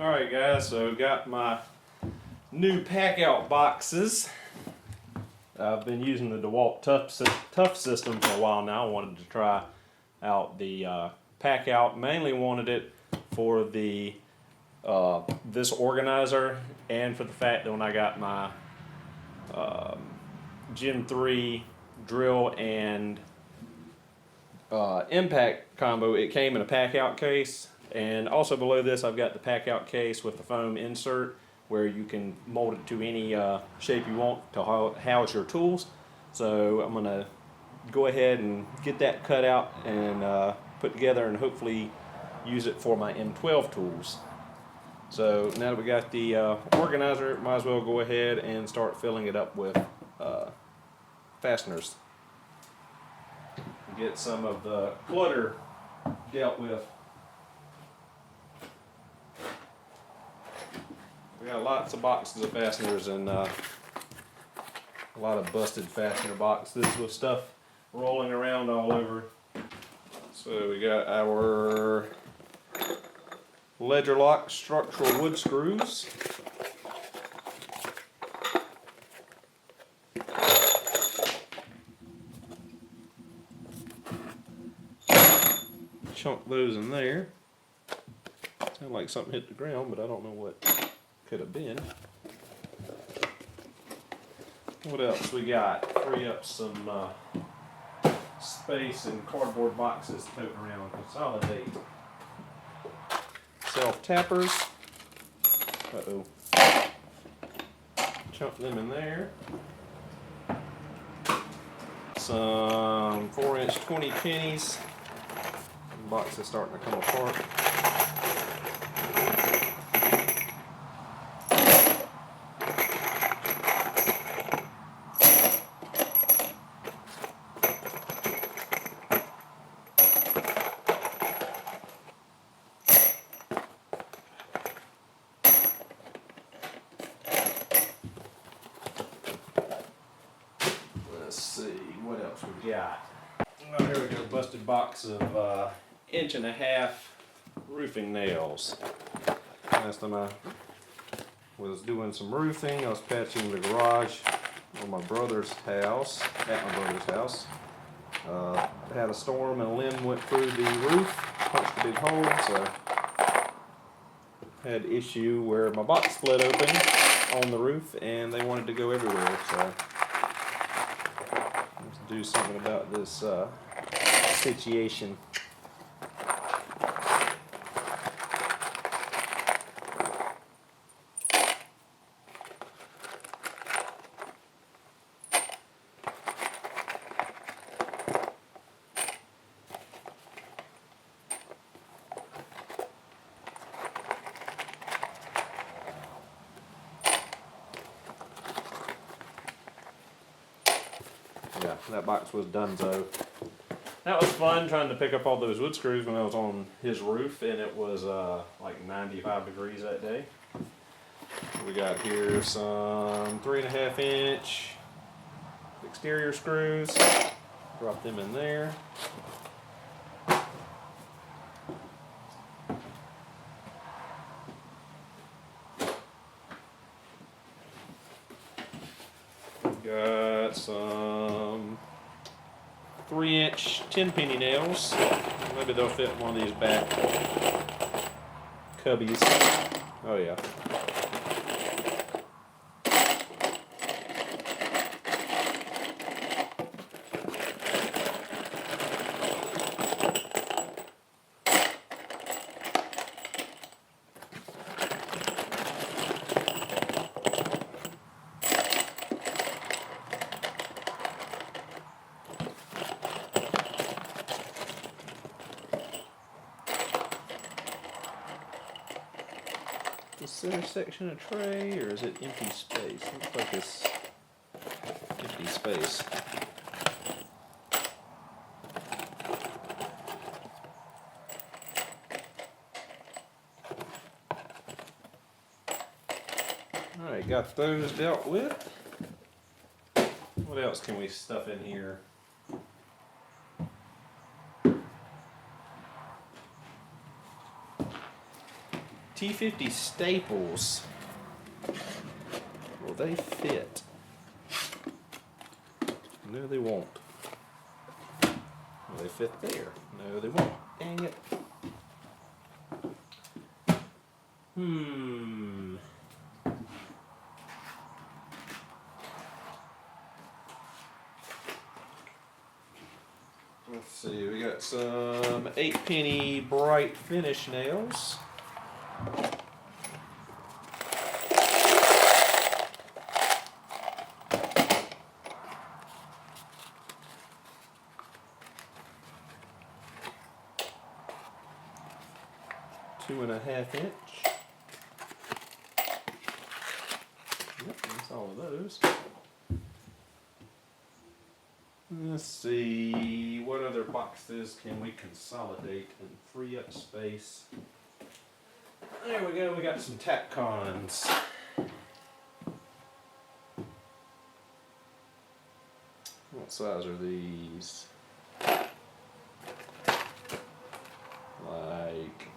Alright guys, so got my new Packout boxes. I've been using the DeWalt Tough system for a while now. I wanted to try out the Packout. Mainly wanted it for the this organizer and for the fact that when I got my Gen 3 drill and impact combo, it came in a Packout case. And also below this I've got the Packout case with the foam insert where you can mold it to any shape you want to house your tools. So I'm going to go ahead and get that cut out and put together and hopefully use it for my M12 tools. So now that we got the organizer, might as well go ahead and start filling it up with fasteners. Get some of the clutter dealt with. We got lots of boxes of fasteners and a lot of busted fastener boxes with stuff rolling around all over. So we got our ledger lock structural wood screws. Chunk those in there. Sound like something hit the ground, but I don't know what could have been. What else we got? Free up some space and cardboard boxes to tote around, consolidate. Self-tappers. Uh-oh. Chunk them in there. Some 4-inch 20 pennies. The box is starting to come apart. Let's see, what else we got? Oh, here we go, busted box of 1.5 inch roofing nails. Last time I was doing some roofing, I was patching the garage on my brother's house, at my brother's house. Had a storm and a limb went through the roof, punched a big hole, so had issue where my box split open on the roof and they wanted to go everywhere, so let's do something about this situation. Yeah, that box was donezo. That was fun trying to pick up all those wood screws when I was on his roof, and it was like 95 degrees that day. We got here some 3.5 inch exterior screws. Drop them in there. Got some 3-inch 10-penny nails. Maybe they'll fit in one of these back cubbies. Oh yeah. The center section a tray, or is it empty space? Looks like it's empty space. Alright, got those dealt with. What else can we stuff in here? T50 staples, will they fit? No, they won't. Will they fit there? No, they won't. Dang it. Let's see, we got some 8-penny bright finish nails. Two-and-a-half inch. Yep, that's all of those. Let's see, what other boxes can we consolidate and free up space? There we go, we got some Tapcons. What size are these? Like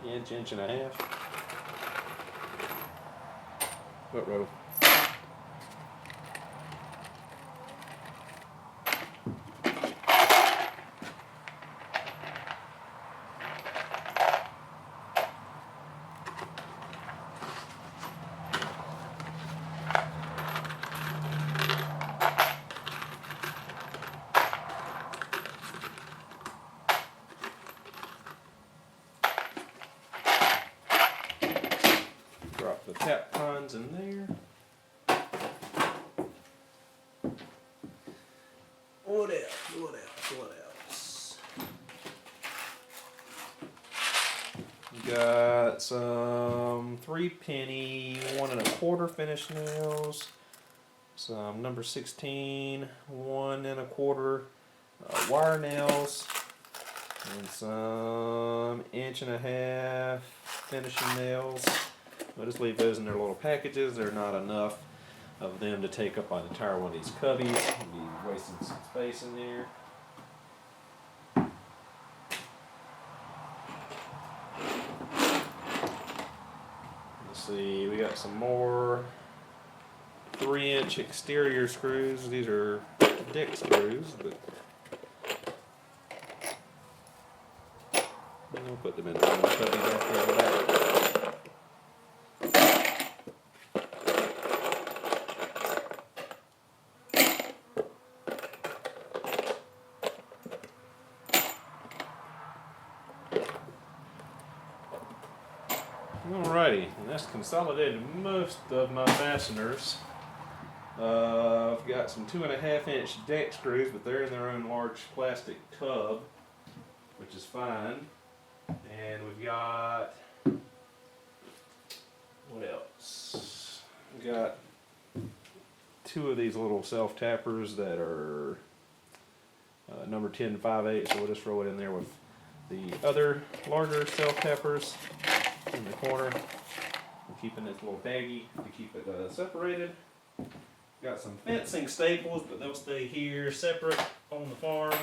inch and a half. What row? Drop the Tapcons in there. What else? We got some 3-penny 1 1/4 finish nails. Some number 16 1 1/4 wire nails. And some 1.5 inch finishing nails. I'll just leave those in their little packages. They're not enough of them to take up an entire one of these cubbies. I'll be wasting some space in there. Let's see, we got some more 3-inch exterior screws. These are deck screws, but we'll put them in the cubby back there in the back. Alrighty, and that's consolidated most of my fasteners. I've got some 2.5 inch deck screws, but they're in their own large plastic tub, which is fine. And we've got, what else? We've got 2 of these little self tappers that are number 10 5/8, so we'll just throw it in there with the other larger self tappers in the corner. I'm keeping this little baggie to keep it separated. Got some fencing staples, but they'll stay here separate on the farm.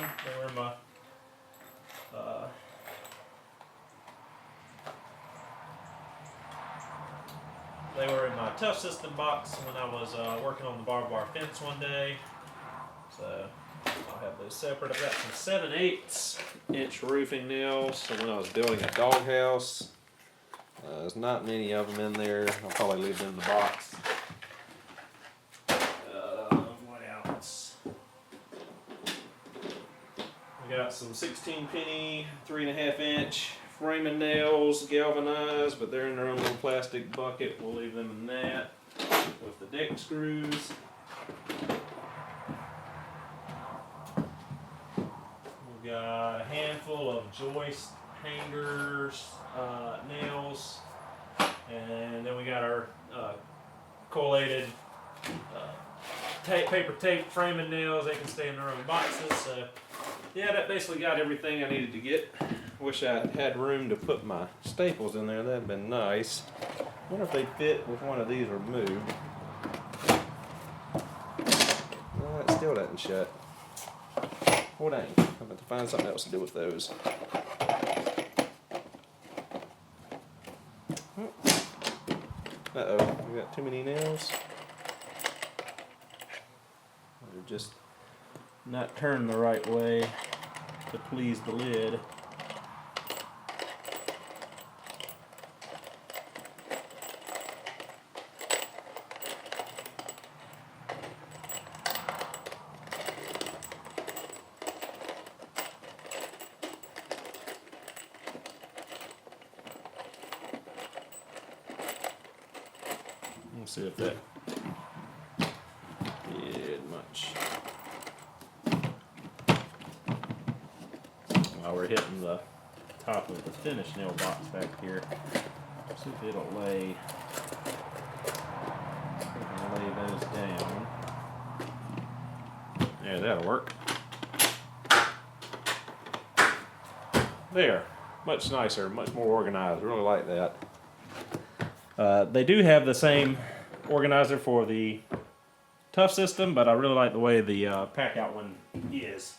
They were in my tough system box when I was working on the barbed wire fence one day. So I'll have those separate. I've got some 7/8 inch roofing nails. So when I was building a doghouse, there's not many of them in there. I'll probably leave them in the box. What else? We got some 16-penny 3.5 inch framing nails, galvanized, but they're in their own little plastic bucket. We'll leave them in that with the deck screws. We've got a handful of joist hangers, nails, and then we got our collated paper tape framing nails. They can stay in their own boxes. So yeah, that basically got everything I needed to get. Wish I had room to put my staples in there. That'd been nice. Wonder if they fit with one of these removed. No, it still doesn't shut. Oh dang, I'm about to find something else to do with those. Uh-oh, we got too many nails. They're just not turned the right way to please the lid. Let's see if that did much. While we're hitting the top of the finish nail box back here, see if it'll lay those down. Yeah, that'll work. There, much nicer, much more organized. Really like that. They do have the same organizer for the Tough system, but I really like the way the Packout one is.